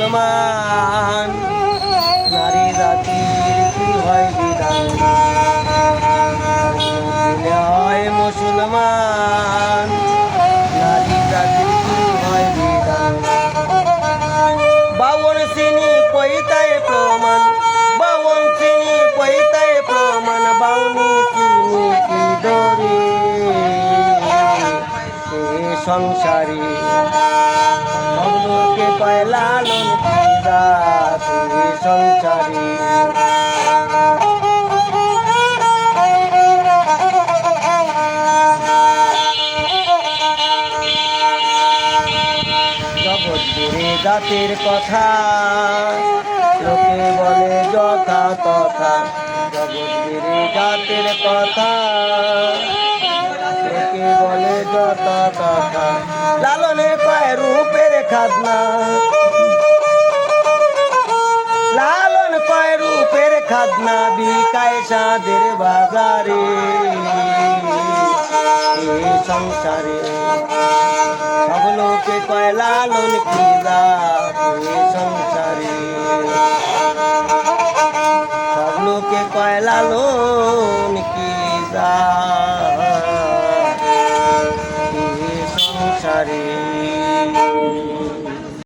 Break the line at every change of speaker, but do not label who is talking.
মুসলমান, নারী জাতির কি হয় বিধান, হয় মুসলমান, নারী জাতির কি হয় বিধান। বাউন চিনি পৈতায় প্রমাণ, বাউন চিনি পৈতায় প্রমাণ, বাউনি চিনি কি ধরে সংসারী ভগ্নকে কয় লালন কি জাতি সংসারী। জগৎপুরে জাতির কথা লোকে বলে যথা তথা, জগৎপুরে জাতির কথা লোকে বলে যথা তথা। লালনে কয় রূপের খাজনা, লালন কয় রূপের খাজনা, বিকায় সাদের বাজারে সংসারে। সব লোকে কয় লালন কি জাতি সংসারে, সব লোকে কয় লালন কি জাতি।